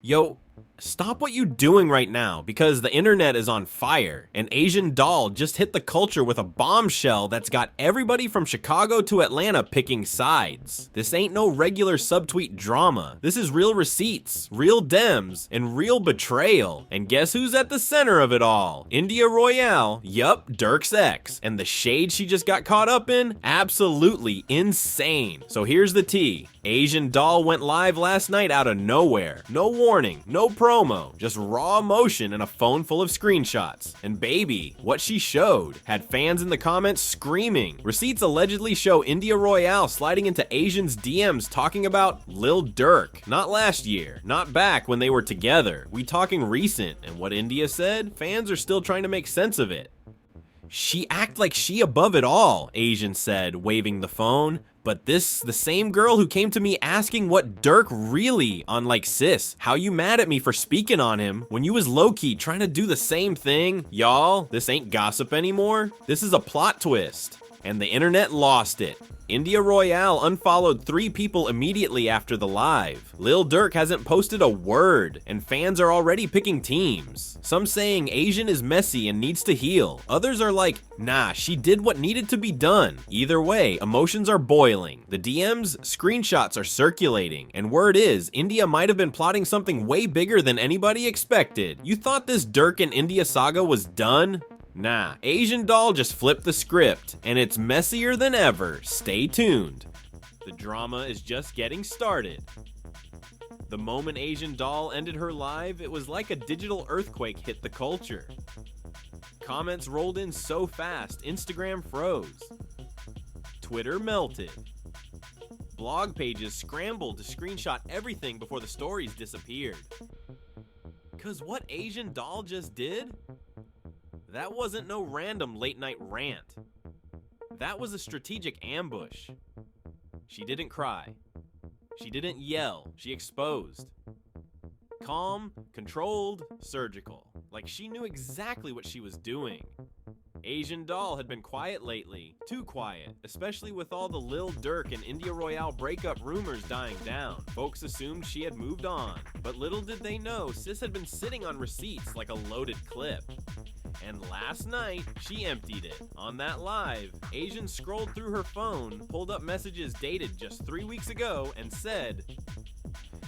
Yo, stop what you doing right now because the internet is on fire. An Asian doll just hit the culture with a bombshell that's got everybody from Chicago to Atlanta picking sides. This ain't no regular subtweet drama. This is real receipts, real Dems, and real betrayal. And guess who's at the center of it all? India Royale, yup, Durk's ex. And the shade she just got caught up in? Absolutely insane. So here's the tea. Asian doll went live last night out of nowhere. No warning, no promo, just raw emotion and a phone full of screenshots. And baby, what she showed had fans in the comments screaming. Receipts allegedly show India Royale sliding into Asian's DMs talking about Lil Durk. Not last year, not back when they were together. We talking recent, and what India said, fans are still trying to make sense of it. She act like she above it all, Asian said, waving the phone. But this, the same girl who came to me asking what Durk really on like, sis, how you mad at me for speaking on him when you was low-key trying to do the same thing? Y'all, this ain't gossip anymore. This is a plot twist. And the internet lost it. India Royale unfollowed 3 people immediately after the live. Lil Durk hasn't posted a word, and fans are already picking teams. Some saying Asian is messy and needs to heal. Others are like, nah, she did what needed to be done. Either way, emotions are boiling. The DMs, screenshots are circulating. And word is, India might have been plotting something way bigger than anybody expected. You thought this Durk and India saga was done? Nah, Asian doll just flipped the script, and it's messier than ever. Stay tuned. The drama is just getting started. The moment Asian doll ended her live, it was like a digital earthquake hit the culture. Comments rolled in so fast, Instagram froze. Twitter melted. Blog pages scrambled to screenshot everything before the stories disappeared. 'Cause what Asian doll just did? That wasn't no random late night rant. That was a strategic ambush. She didn't cry. She didn't yell. She exposed. Calm, controlled, surgical. Like she knew exactly what she was doing. Asian doll had been quiet lately. Too quiet, especially with all the Lil Durk and India Royale breakup rumors dying down. Folks assumed she had moved on. But little did they know, sis had been sitting on receipts like a loaded clip. And last night, she emptied it. On that live, Asian scrolled through her phone, pulled up messages dated just 3 weeks ago, and said,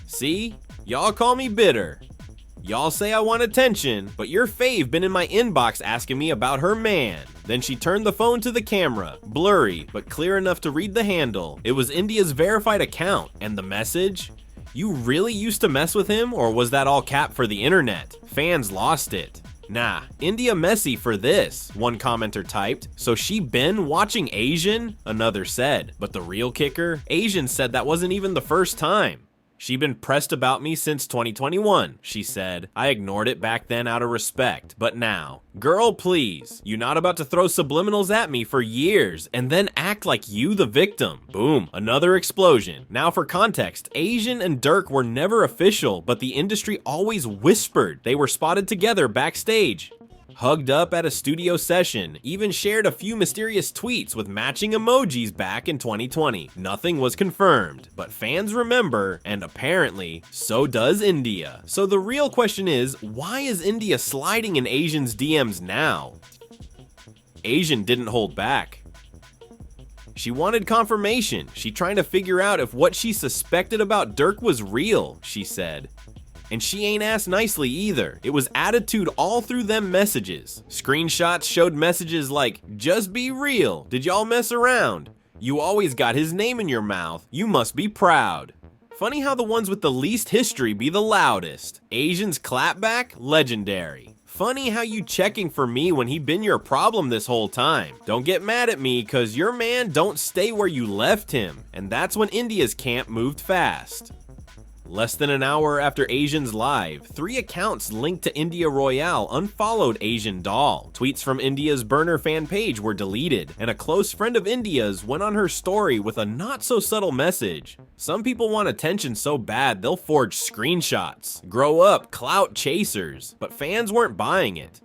"See, y'all call me bitter. Y'all say I want attention, but your fave been in my inbox asking me about her man." Then she turned the phone to the camera, blurry, but clear enough to read the handle. It was India's verified account, and the message? "You really used to mess with him, or was that all cap for the internet?" Fans lost it. "Nah, India messy for this," one commenter typed. "So she been watching Asian?" Another said. But the real kicker? Asian said that wasn't even the first time. "She been pressed about me since 2021, she said. "I ignored it back then out of respect, but now." Girl, please. You not about to throw subliminals at me for years and then act like you the victim. Boom, another explosion. Now for context, Asian and Durk were never official, but the industry always whispered they were spotted together backstage. Hugged up at a studio session, even shared a few mysterious tweets with matching emojis back in 2020. Nothing was confirmed, but fans remember, and apparently, so does India. So the real question is, why is India sliding in Asian's DMs now? Asian didn't hold back. She wanted confirmation. She trying to figure out if what she suspected about Durk was real, she said. And she ain't asked nicely either. It was attitude all through them messages. Screenshots showed messages like, "Just be real. Did y'all mess around? You always got his name in your mouth. You must be proud." Funny how the ones with the least history be the loudest. Asian's clapback? Legendary. Funny how you checking for me when he been your problem this whole time. Don't get mad at me, cause your man don't stay where you left him. And that's when India's camp moved fast. Less than an hour after Asian's live, 3 accounts linked to India Royale unfollowed Asian doll. Tweets from India's burner fan page were deleted, and a close friend of India's went on her story with a not-so-subtle message. Some people want attention so bad they'll forge screenshots. Grow up, clout chasers. But fans weren't buying it.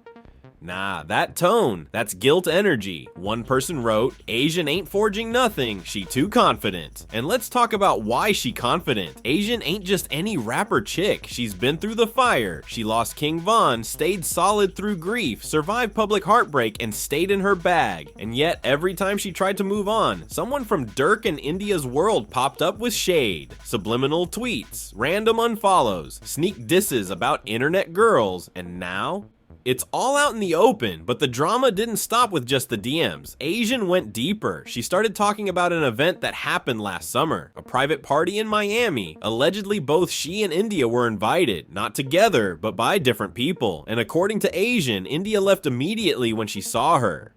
Nah, that tone, that's guilt energy. One person wrote, Asian ain't forging nothing, she too confident. And let's talk about why she confident. Asian ain't just any rapper chick, she's been through the fire. She lost King Von, stayed solid through grief, survived public heartbreak, and stayed in her bag. And yet, every time she tried to move on, someone from Durk and India's world popped up with shade. Subliminal tweets, random unfollows, sneak disses about internet girls, and now it's all out in the open, but the drama didn't stop with just the DMs. Asian went deeper. She started talking about an event that happened last summer, a private party in Miami. Allegedly, both she and India were invited, not together, but by different people. And according to Asian, India left immediately when she saw her.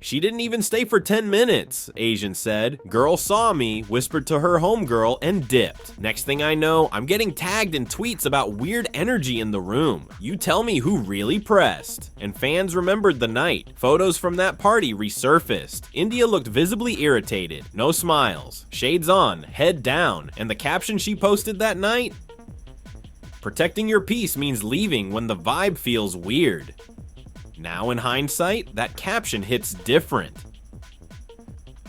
She didn't even stay for 10 minutes, Asian said. Girl saw me, whispered to her homegirl, and dipped. Next thing I know, I'm getting tagged in tweets about weird energy in the room. You tell me who really pressed. And fans remembered the night. Photos from that party resurfaced. India looked visibly irritated. No smiles. Shades on, head down. And the caption she posted that night? Protecting your peace means leaving when the vibe feels weird. Now in hindsight, that caption hits different.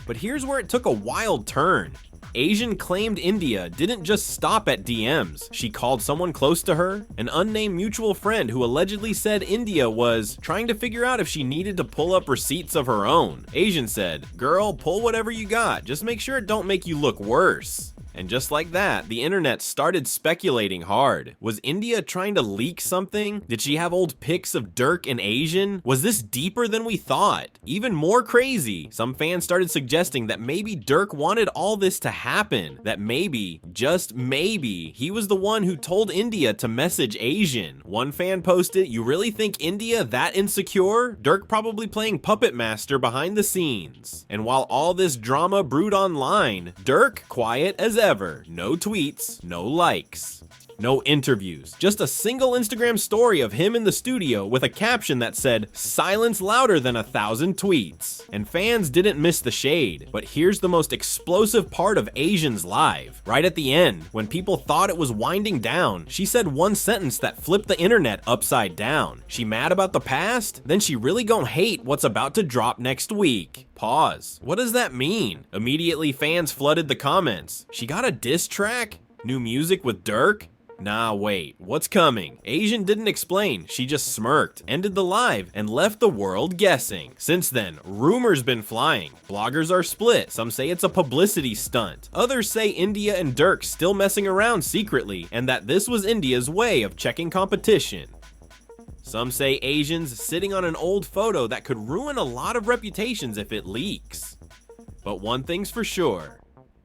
But here's where it took a wild turn. Asian claimed India didn't just stop at DMs. She called someone close to her, an unnamed mutual friend who allegedly said India was trying to figure out if she needed to pull up receipts of her own. Asian said, girl, pull whatever you got, just make sure it don't make you look worse. And just like that, the internet started speculating hard. Was India trying to leak something? Did she have old pics of Durk and Asian? Was this deeper than we thought? Even more crazy, some fans started suggesting that maybe Durk wanted all this to happen. That maybe, just maybe, he was the one who told India to message Asian. One fan posted, you really think India that insecure? Durk probably playing puppet master behind the scenes. And while all this drama brewed online, Durk quiet as ever. No tweets, no likes, no interviews, just a single Instagram story of him in the studio with a caption that said, silence louder than 1,000 tweets. And fans didn't miss the shade, but here's the most explosive part of Asian's live. Right at the end, when people thought it was winding down, she said one sentence that flipped the internet upside down. She mad about the past? Then she really gon' hate what's about to drop next week. Pause. What does that mean? Immediately fans flooded the comments. She got a diss track? New music with Durk? Nah, wait, what's coming? Asian didn't explain, she just smirked, ended the live, and left the world guessing. Since then, rumors been flying. Bloggers are split, some say it's a publicity stunt. Others say India and Durk still messing around secretly, and that this was India's way of checking competition. Some say Asian's sitting on an old photo that could ruin a lot of reputations if it leaks. But one thing's for sure,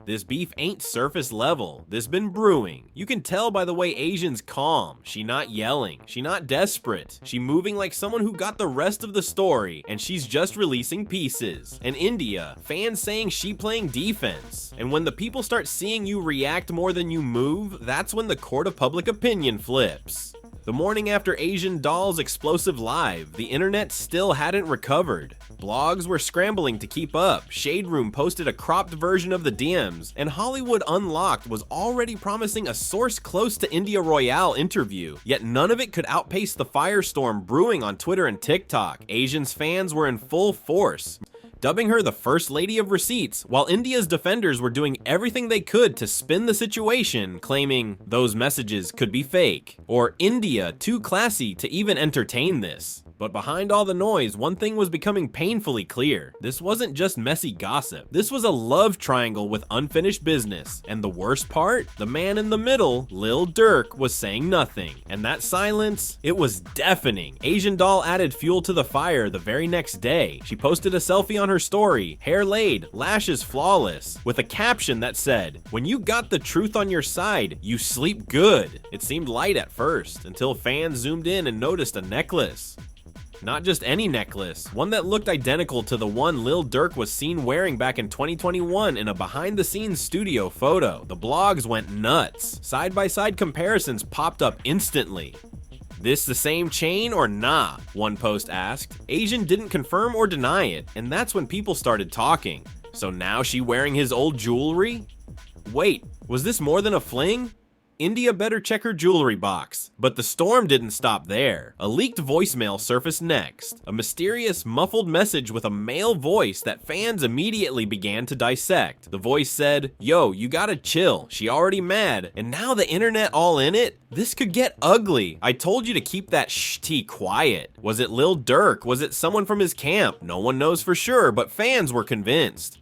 this beef ain't surface level. This been brewing. You can tell by the way Asian's calm. She not yelling. She not desperate. She moving like someone who got the rest of the story, and she's just releasing pieces. And India, fans saying she playing defense. And when the people start seeing you react more than you move, that's when the court of public opinion flips. The morning after Asian Doll's explosive live, the internet still hadn't recovered. Blogs were scrambling to keep up, Shade Room posted a cropped version of the DMs, and Hollywood Unlocked was already promising a source close to India Royale interview, yet none of it could outpace the firestorm brewing on Twitter and TikTok. Asian's fans were in full force, dubbing her the first lady of receipts, while India's defenders were doing everything they could to spin the situation, claiming those messages could be fake, or India too classy to even entertain this. But behind all the noise, one thing was becoming painfully clear. This wasn't just messy gossip. This was a love triangle with unfinished business. And the worst part? The man in the middle, Lil Durk, was saying nothing. And that silence, it was deafening. Asian Doll added fuel to the fire the very next day. She posted a selfie on her story, hair laid, lashes flawless, with a caption that said, when you got the truth on your side, you sleep good. It seemed light at first, until fans zoomed in and noticed a necklace. Not just any necklace, one that looked identical to the one Lil Durk was seen wearing back in 2021 in a behind-the-scenes studio photo. The blogs went nuts. Side-by-side comparisons popped up instantly. This the same chain or nah? One post asked. Asian didn't confirm or deny it, and that's when people started talking. So now she wearing his old jewelry? Wait, was this more than a fling? India better check her jewelry box. But the storm didn't stop there. A leaked voicemail surfaced next. A mysterious, muffled message with a male voice that fans immediately began to dissect. The voice said, "Yo, you gotta chill. She already mad. And now the internet all in it? This could get ugly. I told you to keep that sh-t quiet." Was it Lil Durk? Was it someone from his camp? No one knows for sure, but fans were convinced.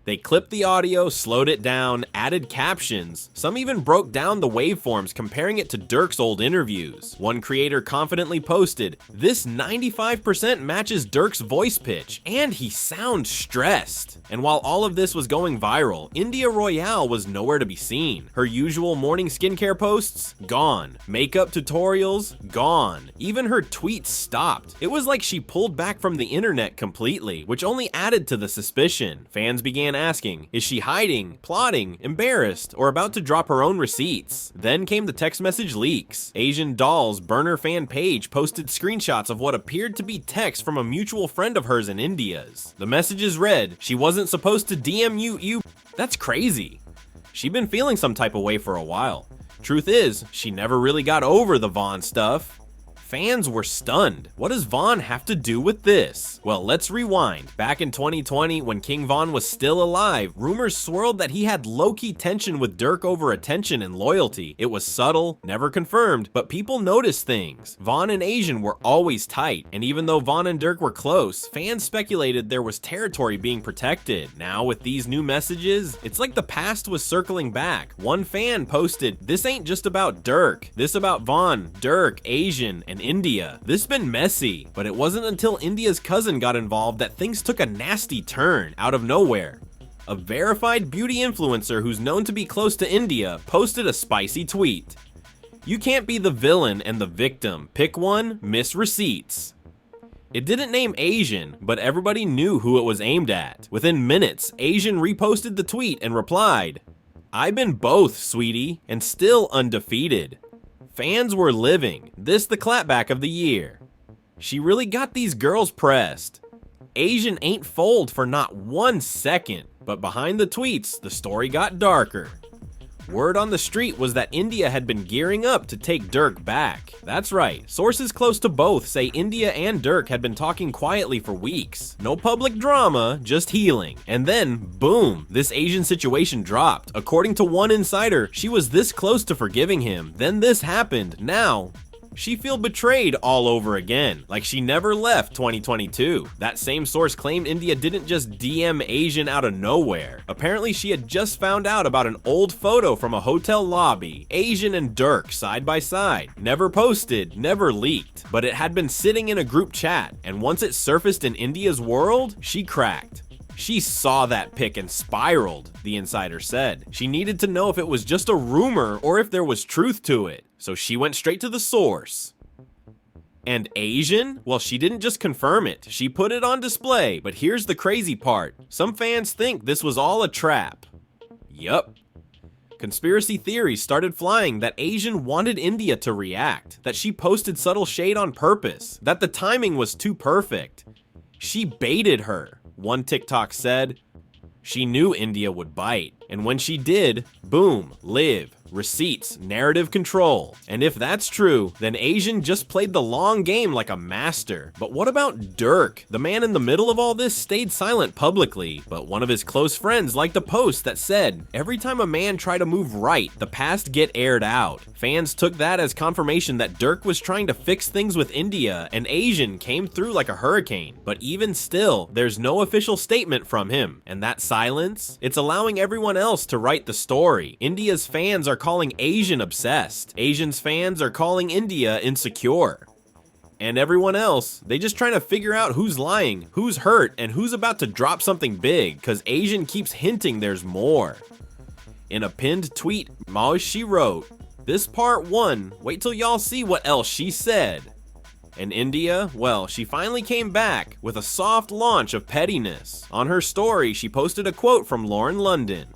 They clipped the audio, slowed it down, added captions. Some even broke down the waveforms, comparing it to Durk's old interviews. One creator confidently posted, "This 95% matches Durk's voice pitch, and he sounds stressed." And while all of this was going viral, India Royale was nowhere to be seen. Her usual morning skincare posts? Gone. Makeup tutorials? Gone. Even her tweets stopped. It was like she pulled back from the internet completely, which only added to the suspicion. Fans began asking, is she hiding, plotting, embarrassed, or about to drop her own receipts? Then came the text message leaks. Asian Doll's burner fan page posted screenshots of what appeared to be text from a mutual friend of hers in India's. The messages read, "She wasn't supposed to DM you." That's crazy. She'd been feeling some type of way for a while. Truth is, she never really got over the Vaughn stuff. Fans were stunned. What does Vaughn have to do with this? Well, let's rewind. Back in 2020, when King Von was still alive, rumors swirled that he had low-key tension with Durk over attention and loyalty. It was subtle, never confirmed, but people noticed things. Vaughn and Asian were always tight, and even though Vaughn and Durk were close, fans speculated there was territory being protected. Now, with these new messages, it's like the past was circling back. One fan posted, "This ain't just about Durk. This about Vaughn, Durk, Asian, and India. This been messy." But it wasn't until India's cousin got involved that things took a nasty turn out of nowhere. A verified beauty influencer who's known to be close to India posted a spicy tweet. "You can't be the villain and the victim. Pick one, miss receipts." It didn't name Asian, but everybody knew who it was aimed at. Within minutes, Asian reposted the tweet and replied, "I've been both, sweetie, and still undefeated." Fans were living. This the clapback of the year. She really got these girls pressed. Asian ain't fold for not 1 second, but behind the tweets, the story got darker. Word on the street was that India had been gearing up to take Durk back. That's right, sources close to both say India and Durk had been talking quietly for weeks. No public drama, just healing. And then, boom, this Asian situation dropped. According to one insider, she was this close to forgiving him. Then this happened. Now, she feel betrayed all over again, like she never left 2022. That same source claimed India didn't just DM Asian out of nowhere. Apparently she had just found out about an old photo from a hotel lobby, Asian and Durk side by side. Never posted, never leaked, but it had been sitting in a group chat, and once it surfaced in India's world, she cracked. She saw that pic and spiraled, the insider said. She needed to know if it was just a rumor or if there was truth to it, so she went straight to the source. And Asian? Well, she didn't just confirm it, she put it on display, but here's the crazy part. Some fans think this was all a trap. Yup. Conspiracy theories started flying that Asian wanted India to react, that she posted subtle shade on purpose, that the timing was too perfect. She baited her. One TikTok said, "She knew India would bite, and when she did, boom, live, receipts, narrative control." And if that's true, then Asian just played the long game like a master. But what about Durk? The man in the middle of all this stayed silent publicly, but one of his close friends liked a post that said, "Every time a man tried to move right, the past get aired out." Fans took that as confirmation that Durk was trying to fix things with India, and Asian came through like a hurricane. But even still, there's no official statement from him. And that silence? It's allowing everyone else to write the story. India's fans are calling Asian obsessed. Asian's fans are calling India insecure. And everyone else, they just trying to figure out who's lying, who's hurt, and who's about to drop something big, cause Asian keeps hinting there's more. In a pinned tweet, she wrote, "This part 1, wait till y'all see what else she said." And India, well, she finally came back with a soft launch of pettiness. On her story, she posted a quote from Lauren London.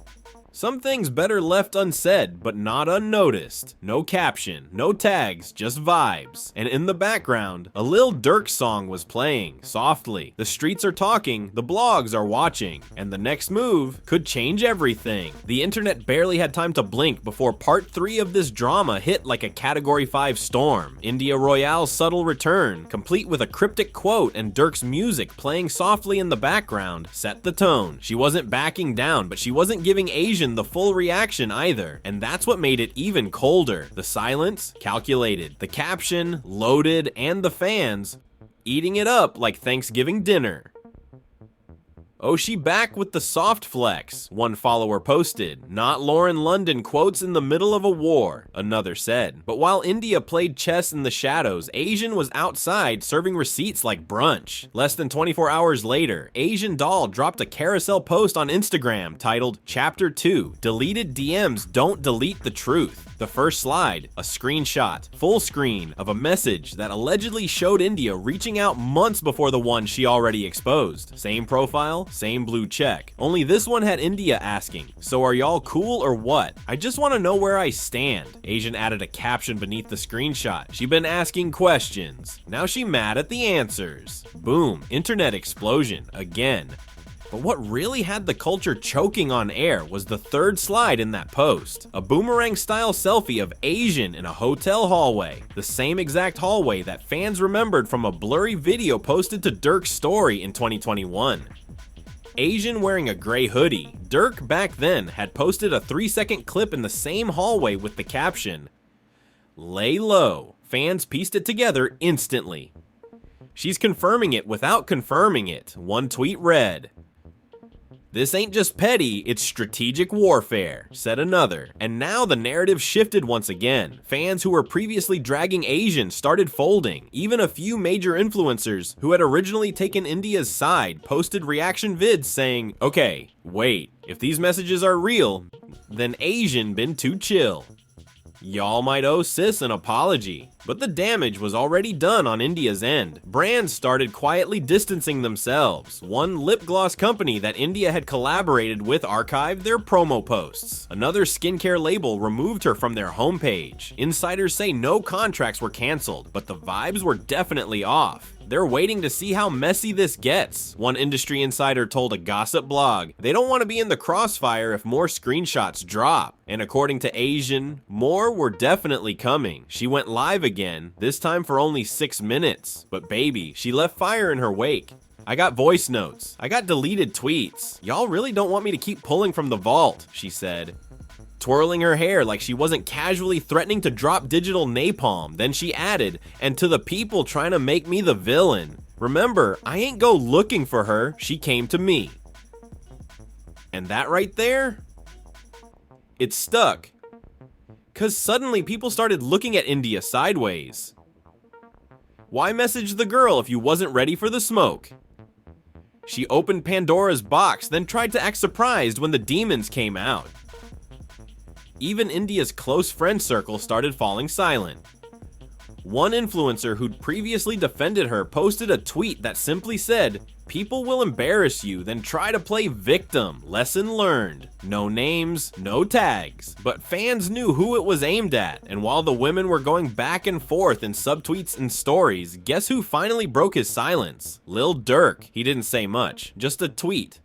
Some things better left unsaid, but not unnoticed. No caption, no tags, just vibes. And in the background, a Lil Durk song was playing, softly. The streets are talking, the blogs are watching, and the next move could change everything. The internet barely had time to blink before part 3 of this drama hit like a Category 5 storm. India Royale's subtle return, complete with a cryptic quote and Durk's music playing softly in the background, set the tone. She wasn't backing down, but she wasn't giving Asian the full reaction either, and that's what made it even colder. The silence, calculated. The caption, loaded, and the fans eating it up like Thanksgiving dinner. "Oh, she back with the soft flex," one follower posted. "Not Lauren London quotes in the middle of a war," another said. But while India played chess in the shadows, Asian was outside serving receipts like brunch. Less than 24 hours later, Asian Doll dropped a carousel post on Instagram titled Chapter 2, Deleted DMs Don't Delete the Truth. The first slide, a screenshot, full screen, of a message that allegedly showed India reaching out months before the one she already exposed. Same profile, same blue check. Only this one had India asking, "So are y'all cool or what? I just want to know where I stand." Asian added a caption beneath the screenshot. "She been asking questions. Now she mad at the answers." Boom, internet explosion again. But what really had the culture choking on air was the third slide in that post. A boomerang-style selfie of Asian in a hotel hallway. The same exact hallway that fans remembered from a blurry video posted to Durk's story in 2021. Asian wearing a gray hoodie. Durk back then had posted a 3-second clip in the same hallway with the caption, "Lay low." Fans pieced it together instantly. "She's confirming it without confirming it," one tweet read. "This ain't just petty, it's strategic warfare," said another. And now the narrative shifted once again. Fans who were previously dragging Asian started folding. Even a few major influencers who had originally taken India's side posted reaction vids saying, "Okay, wait, if these messages are real, then Asian been too chill. Y'all might owe sis an apology." But the damage was already done on India's end. Brands started quietly distancing themselves. One lip gloss company that India had collaborated with archived their promo posts. Another skincare label removed her from their homepage. Insiders say no contracts were canceled, but the vibes were definitely off. They're waiting to see how messy this gets. One industry insider told a gossip blog, "They don't want to be in the crossfire if more screenshots drop." And according to Asian, more were definitely coming. She went live again, this time for only 6 minutes. But baby, she left fire in her wake. "I got voice notes. I got deleted tweets. Y'all really don't want me to keep pulling from the vault," she said. Twirling her hair like she wasn't casually threatening to drop digital napalm. Then she added, "And to the people trying to make me the villain, remember, I ain't go looking for her, she came to me." And that right there, it stuck. Cause suddenly people started looking at India sideways. Why message the girl if you wasn't ready for the smoke? She opened Pandora's box, then tried to act surprised when the demons came out. Even India's close friend circle started falling silent. One influencer who'd previously defended her posted a tweet that simply said, "People will embarrass you, then try to play victim. Lesson learned." No names, no tags. But fans knew who it was aimed at, and while the women were going back and forth in subtweets and stories, guess who finally broke his silence? Lil Durk. He didn't say much, just a tweet.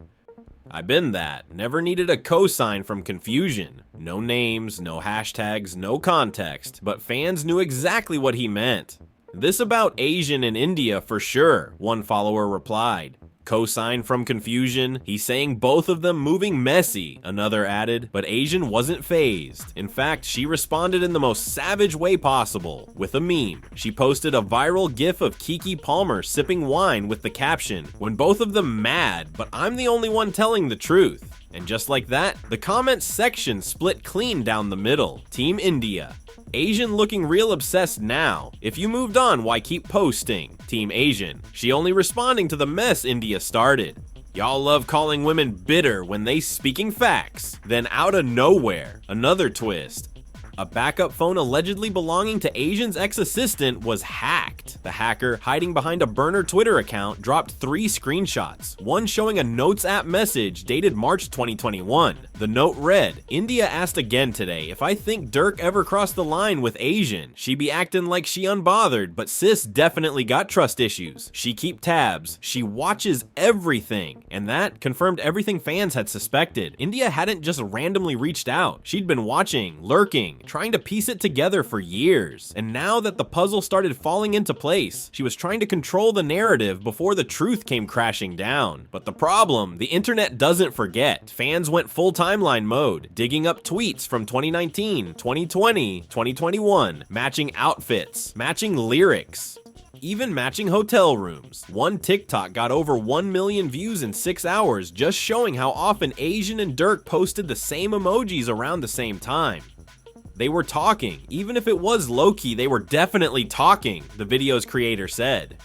"I been that. Never needed a cosign from confusion." No names, no hashtags, no context, but fans knew exactly what he meant. "This about Asian in India for sure," one follower replied. "Cosign from confusion, he's saying both of them moving messy," another added, but Asian wasn't fazed. In fact, she responded in the most savage way possible, with a meme. She posted a viral gif of Keke Palmer sipping wine with the caption, "When both of them mad, but I'm the only one telling the truth." And just like that, the comments section split clean down the middle. Team India. Asian looking real obsessed now. "If you moved on, why keep posting?" Team Asian. "She only responding to the mess India started." "Y'all love calling women bitter when they speaking facts." Then out of nowhere, another twist. A backup phone allegedly belonging to Asian's ex-assistant was hacked. The hacker, hiding behind a burner Twitter account, dropped 3 screenshots, one showing a Notes app message dated March 2021. The note read, "India asked again today if I think Durk ever crossed the line with Asian. She be acting like she unbothered, but sis definitely got trust issues. She keep tabs. She watches everything." And that confirmed everything fans had suspected. India hadn't just randomly reached out. She'd been watching, lurking, trying to piece it together for years. And now that the puzzle started falling into place, she was trying to control the narrative before the truth came crashing down. But the problem, the internet doesn't forget. Fans went full timeline mode, digging up tweets from 2019, 2020, 2021, matching outfits, matching lyrics, even matching hotel rooms. One TikTok got over 1 million views in 6 hours, just showing how often Asian and Durk posted the same emojis around the same time. They were talking. Even if it was low-key, they were definitely talking, the video's creator said.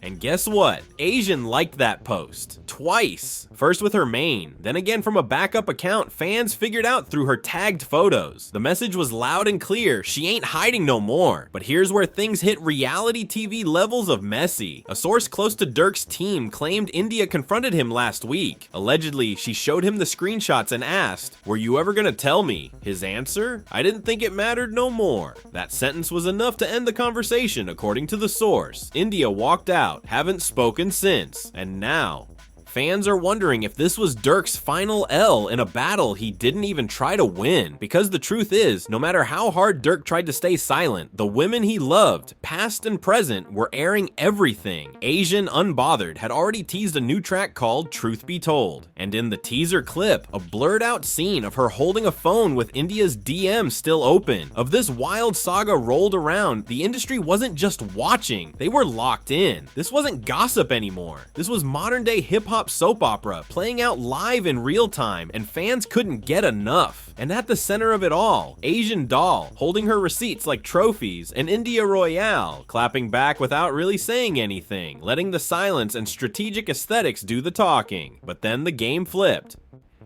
And guess what? Asian liked that post. Twice. First with her main, then again from a backup account fans figured out through her tagged photos. The message was loud and clear, she ain't hiding no more. But here's where things hit reality TV levels of messy. A source close to Durk's team claimed India confronted him last week. Allegedly, she showed him the screenshots and asked, "Were you ever gonna tell me?" His answer? "I didn't think it mattered no more." That sentence was enough to end the conversation, according to the source. India walked out, haven't spoken since, and now fans are wondering if this was Durk's final L in a battle he didn't even try to win. Because the truth is, no matter how hard Durk tried to stay silent, the women he loved, past and present, were airing everything. Asian Unbothered had already teased a new track called Truth Be Told. And in the teaser clip, a blurred out scene of her holding a phone with India's DM still open. Of this wild saga rolled around, the industry wasn't just watching, they were locked in. This wasn't gossip anymore. This was modern day hip hop soap opera playing out live in real time, and fans couldn't get enough. And at the center of it all, Asian Doll holding her receipts like trophies, and India Royale clapping back without really saying anything, letting the silence and strategic aesthetics do the talking. But then the game flipped.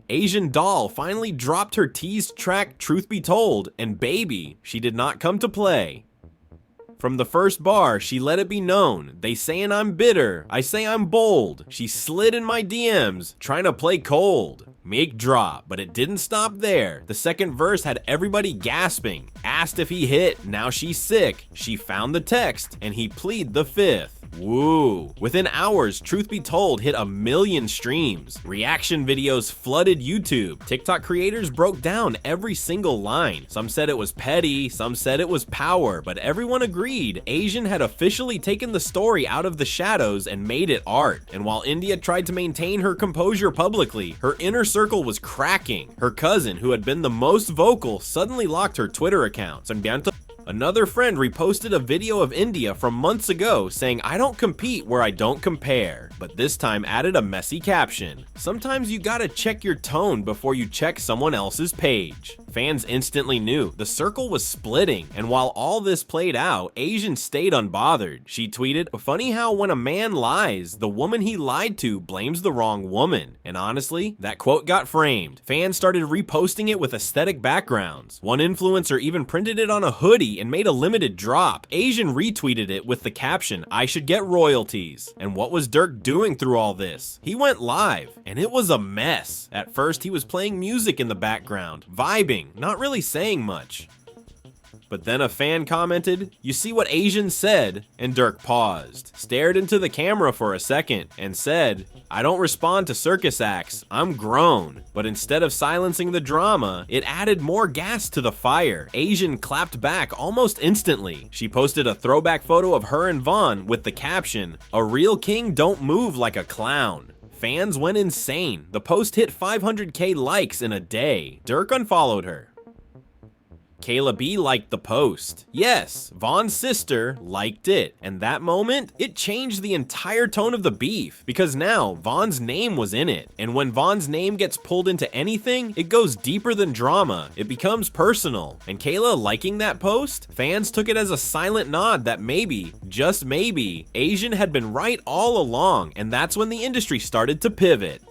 Asian Doll finally dropped her teased track Truth Be Told, and baby, she did not come to play. From the first bar, she let it be known, "They sayin' I'm bitter, I say I'm bold." She slid in my DMs, trying to play cold. Make drop, but it didn't stop there. The second verse had everybody gasping. Asked if he hit, now she's sick. She found the text, and he plead the fifth. Woo. Within hours, Truth Be Told hit 1 million streams. Reaction videos flooded YouTube. TikTok creators broke down every single line. Some said it was petty, some said it was power, but everyone agreed Asian had officially taken the story out of the shadows and made it art. And while India tried to maintain her composure publicly, her inner circle was cracking. Her cousin, who had been the most vocal, suddenly locked her Twitter account. Another friend reposted a video of India from months ago saying, "I don't compete where I don't compare," but this time added a messy caption. Sometimes you gotta check your tone before you check someone else's page. Fans instantly knew the circle was splitting, and while all this played out, Asian stayed unbothered. She tweeted, "Funny how when a man lies, the woman he lied to blames the wrong woman." And honestly, that quote got framed. Fans started reposting it with aesthetic backgrounds. One influencer even printed it on a hoodie and made a limited drop. Asian retweeted it with the caption, "I should get royalties." And what was Durk doing through all this? He went live, and it was a mess. At first, he was playing music in the background, vibing, not really saying much. But then a fan commented, "You see what Asian said?" And Durk paused, stared into the camera for a second, and said, "I don't respond to circus acts, I'm grown." But instead of silencing the drama, it added more gas to the fire. Asian clapped back almost instantly. She posted a throwback photo of her and Vaughn with the caption, "A real king don't move like a clown." Fans went insane. The post hit 500k likes in a day. Durk unfollowed her. Kayla B liked the post. Yes, Vaughn's sister liked it. And that moment, it changed the entire tone of the beef, because now Vaughn's name was in it. And when Vaughn's name gets pulled into anything, it goes deeper than drama. It becomes personal. And Kayla liking that post, fans took it as a silent nod that maybe, just maybe, Asian had been right all along, and that's when the industry started to pivot.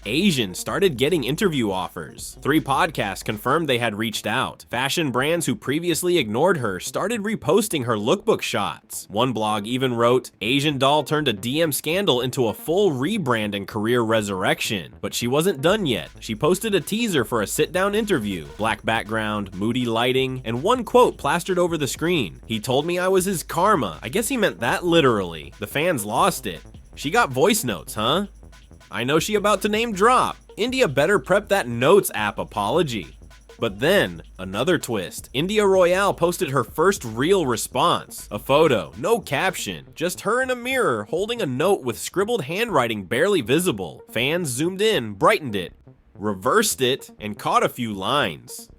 Asian started getting interview offers. 3 podcasts confirmed they had reached out. Fashion brands who previously ignored her started reposting her lookbook shots. One blog even wrote, Asian doll turned a DM scandal into a full rebrand and career resurrection. But she wasn't done yet. She posted a teaser for a sit-down interview. Black background, moody lighting, and one quote plastered over the screen. He told me I was his karma. I guess he meant that literally. The fans lost it. She got voice notes, huh? I know she about to name drop. India better prep that Notes app apology. But then, another twist. India Royale posted her first real response. A photo, no caption, just her in a mirror holding a note with scribbled handwriting barely visible. Fans zoomed in, brightened it, reversed it, and caught a few lines.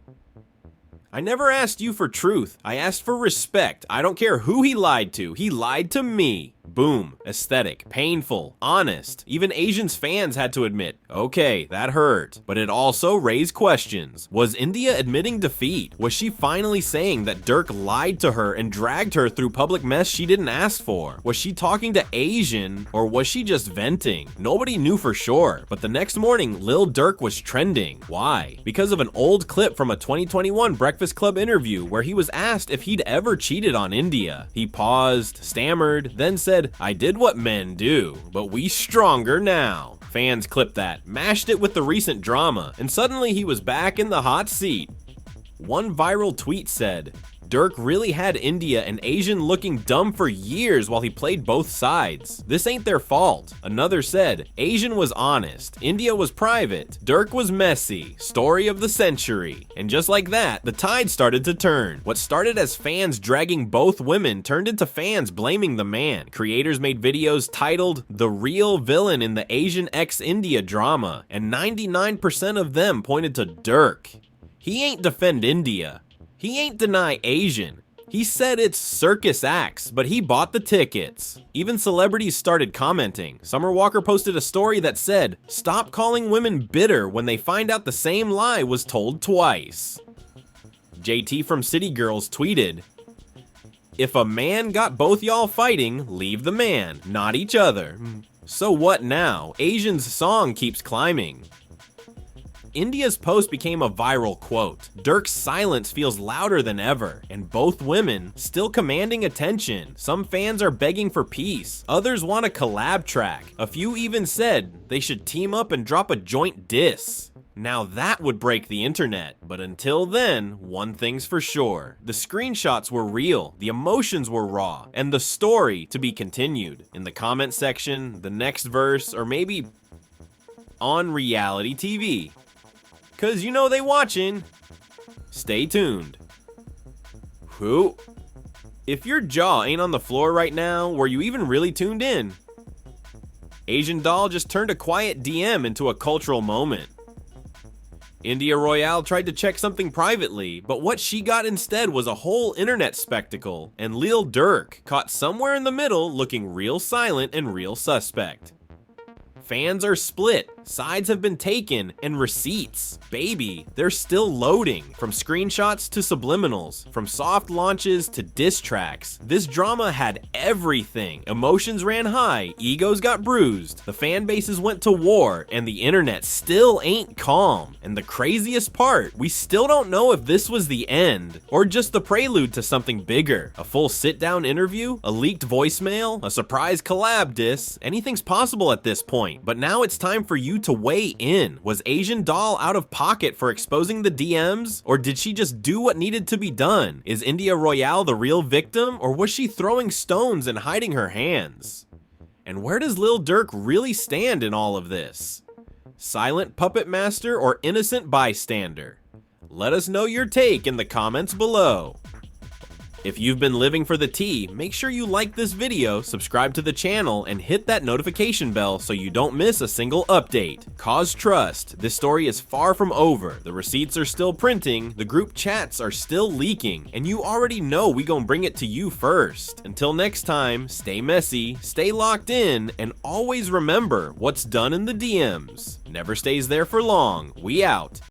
I never asked you for truth. I asked for respect. I don't care who he lied to me. Boom. Aesthetic. Painful. Honest. Even Asian's fans had to admit, okay, that hurt. But it also raised questions. Was India admitting defeat? Was she finally saying that Durk lied to her and dragged her through public mess she didn't ask for? Was she talking to Asian, or was she just venting? Nobody knew for sure, but the next morning, Lil Durk was trending. Why? Because of an old clip from a 2021 Breakfast Club interview where he was asked if he'd ever cheated on India. He paused, stammered, then said, I did what men do, but we stronger now. Fans clipped that, mashed it with the recent drama, and suddenly he was back in the hot seat. One viral tweet said, Durk really had India and Asian looking dumb for years while he played both sides. This ain't their fault. Another said, Asian was honest, India was private, Durk was messy, story of the century. And just like that, the tide started to turn. What started as fans dragging both women turned into fans blaming the man. Creators made videos titled, The Real Villain in the Asian x India Drama, and 99% of them pointed to Durk. He ain't defend India. He ain't deny Asian. He said it's circus acts, but he bought the tickets. Even celebrities started commenting. Summer Walker posted a story that said, stop calling women bitter when they find out the same lie was told twice. JT from City Girls tweeted, if a man got both y'all fighting, leave the man, not each other. So what now? Asian's song keeps climbing. India's post became a viral quote. Durk's silence feels louder than ever, and both women still commanding attention. Some fans are begging for peace, others want a collab track. A few even said they should team up and drop a joint diss. Now that would break the internet, but until then, one thing's for sure. The screenshots were real, the emotions were raw, and the story to be continued. In the comment section, the next verse, or maybe on reality TV. Cause you know they watching. Stay tuned. Who? If your jaw ain't on the floor right now, were you even really tuned in? Asian doll just turned a quiet DM into a cultural moment. India Royale tried to check something privately, but what she got instead was a whole internet spectacle, and Lil Durk caught somewhere in the middle looking real silent and real suspect. Fans are split, sides have been taken, and receipts, baby, they're still loading. From screenshots to subliminals, from soft launches to diss tracks, this drama had everything. Emotions ran high, egos got bruised, the fan bases went to war, and the internet still ain't calm. And the craziest part, we still don't know if this was the end, or just the prelude to something bigger. A full sit-down interview, a leaked voicemail, a surprise collab diss, anything's possible at this point. But now it's time for you to weigh in. Was Asian doll out of pocket for exposing the DMs? Or did she just do what needed to be done? Is India Royale the real victim? Or was she throwing stones and hiding her hands? And where does Lil Durk really stand in all of this? Silent puppet master or innocent bystander? Let us know your take in the comments below. If you've been living for the tea, make sure you like this video, subscribe to the channel, and hit that notification bell so you don't miss a single update. Cause trust, this story is far from over. The receipts are still printing, the group chats are still leaking, and you already know we gon' bring it to you first. Until next time, stay messy, stay locked in, and always remember what's done in the DMs never stays there for long. We out.